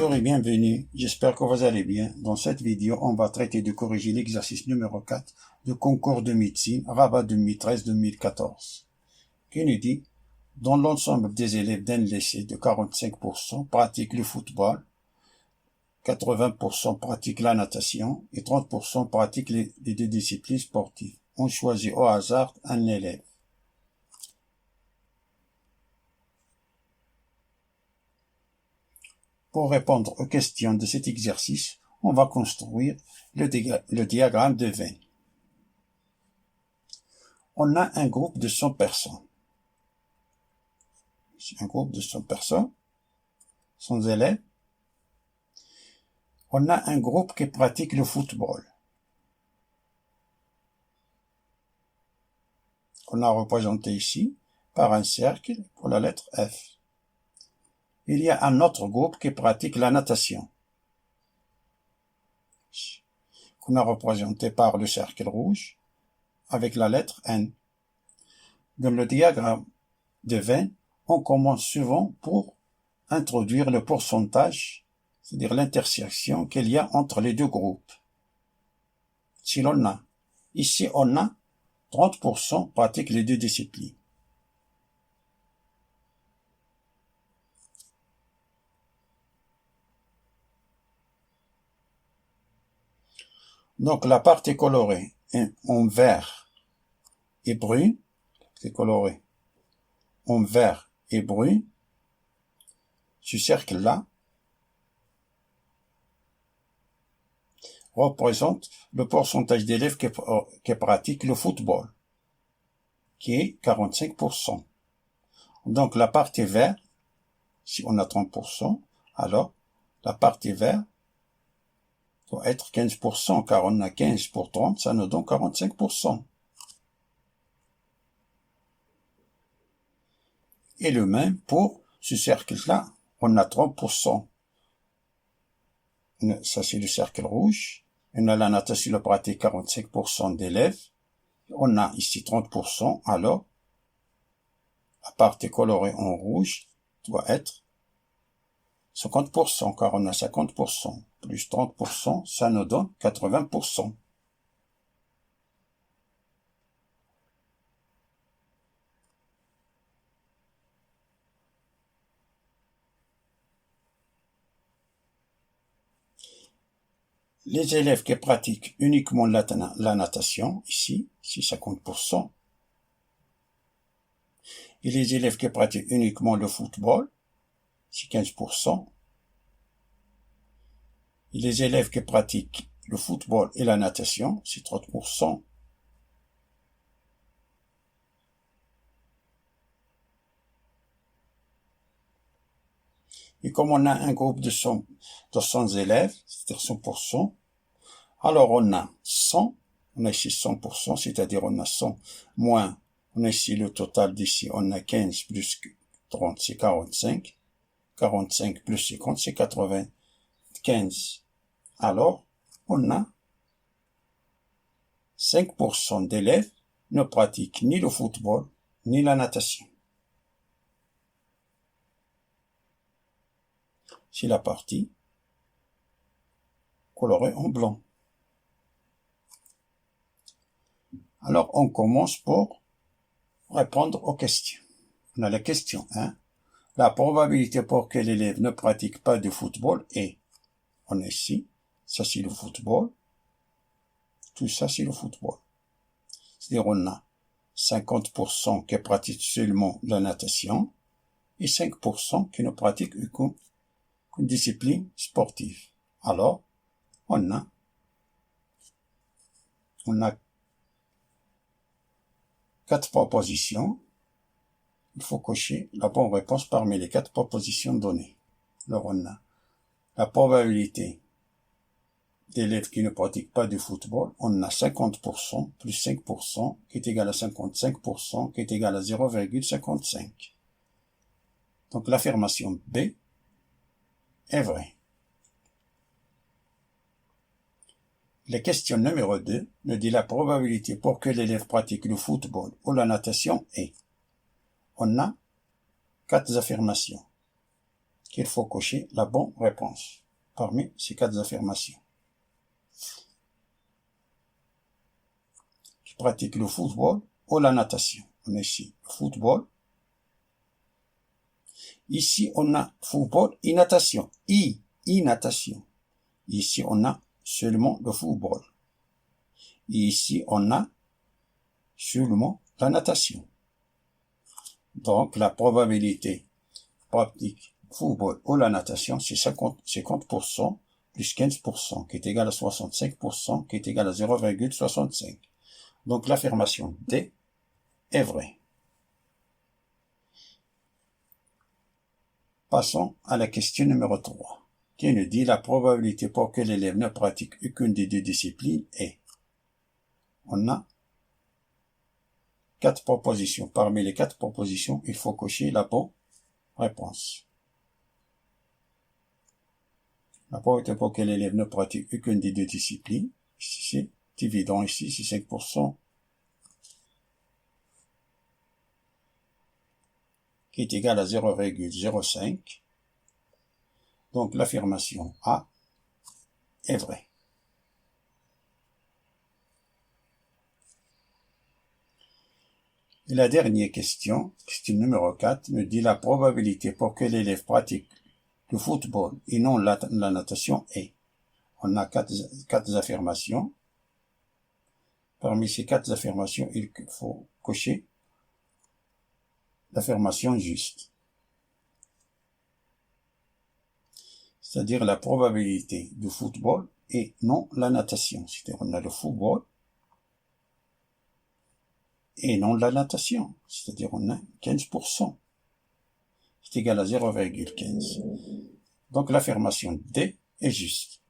Bonjour et bienvenue, j'espère que vous allez bien. Dans cette vidéo, on va traiter de corriger l'exercice numéro 4 du concours de médecine Rabat 2013-2014, qui nous dit, dans l'ensemble des élèves d'un lycée de 45% pratiquent le football, 80% pratiquent la natation et 30% pratiquent les deux disciplines sportives. On choisit au hasard un élève. Pour répondre aux questions de cet exercice, on va construire le diagramme de Venn. On a un groupe de 100 personnes. Un groupe de 100 personnes, 100 élèves. On a un groupe qui pratique le football. On a représenté ici par un cercle pour la lettre F. Il y a un autre groupe qui pratique la natation, qu'on a représenté par le cercle rouge avec la lettre N. Dans le diagramme de Venn, on commence souvent pour introduire le pourcentage, c'est-à-dire l'intersection qu'il y a entre les deux groupes. Si l'on a, ici on a 30% pratiquent les deux disciplines. Donc la partie colorée est en vert et brune, c'est coloré en vert et brun. Ce cercle-là représente le pourcentage d'élèves qui pratiquent le football, qui est 45%. Donc la partie verte, si on a 30%, alors la partie verte doit être 15%, car on a 15 pour 30, ça nous donne 45%. Et le même pour ce cercle-là, on a 30%. Ça, c'est le cercle rouge. On a la natation, le pratique 45% d'élèves. On a ici 30%, alors la partie colorée en rouge doit être 50%, car on a 50%, plus 30%, ça nous donne 80%. Les élèves qui pratiquent uniquement la natation, ici, c'est 50%. Et les élèves qui pratiquent uniquement le football, c'est 15%. Et les élèves qui pratiquent le football et la natation, c'est 30%. Et comme on a un groupe de 100 élèves, c'est-à-dire 100%, alors on a 100, on a ici 100%, c'est-à-dire on a 100 moins, on a ici le total d'ici, on a 15 plus 30, c'est 45, 45 plus 50, c'est 95. Alors, on a 5% d'élèves ne pratiquent ni le football, ni la natation. C'est la partie colorée en blanc. Alors, on commence pour répondre aux questions. On a la question 1. La probabilité pour que l'élève ne pratique pas de football est, on est ici, ça c'est le football, tout ça c'est le football. C'est-à-dire on a 50% qui pratiquent seulement la natation et 5% qui ne pratiquent qu'une discipline sportive. Alors, on a 4 propositions. Il faut cocher la bonne réponse parmi les 4 propositions données. Alors on a la probabilité d'élèves qui ne pratiquent pas du football, on a 50% plus 5% qui est égal à 55% qui est égal à 0,55. Donc l'affirmation B est vraie. La question numéro 2 nous dit la probabilité pour que l'élève pratique le football ou la natation est. On a 4 affirmations qu'il faut cocher la bonne réponse parmi ces 4 affirmations. Qui pratique le football ou la natation. On a ici le football. Ici, on a football et natation. Natation. Ici, on a seulement le football. Et ici, on a seulement la natation. Donc, la probabilité pratique football ou la natation, c'est 50% plus 15%, qui est égal à 65%, qui est égal à 0,65. Donc, l'affirmation D est vraie. Passons à la question numéro 3, qui nous dit la probabilité pour que l'élève ne pratique aucune des 2 disciplines est. On a 4 propositions. Parmi les 4 propositions, il faut cocher la bonne réponse. La probabilité pour que l'élève ne pratique aucune des 2 disciplines, ici c'est évident, ici c'est 5%, qui est égal à 0,05. Donc l'affirmation A est vraie. Et la dernière question, question numéro 4, me dit la probabilité pour que l'élève pratique le football et non la natation est. On a 4 affirmations. Parmi ces 4 affirmations, il faut cocher l'affirmation juste. C'est-à-dire la probabilité du football et non la natation. C'est-à-dire on a le football et non la natation. C'est-à-dire on a 15%. C'est égal à 0,15. Donc l'affirmation D est juste.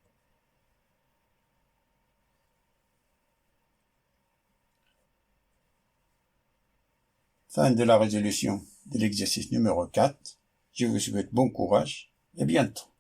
Fin de la résolution de l'exercice numéro 4. Je vous souhaite bon courage et à bientôt.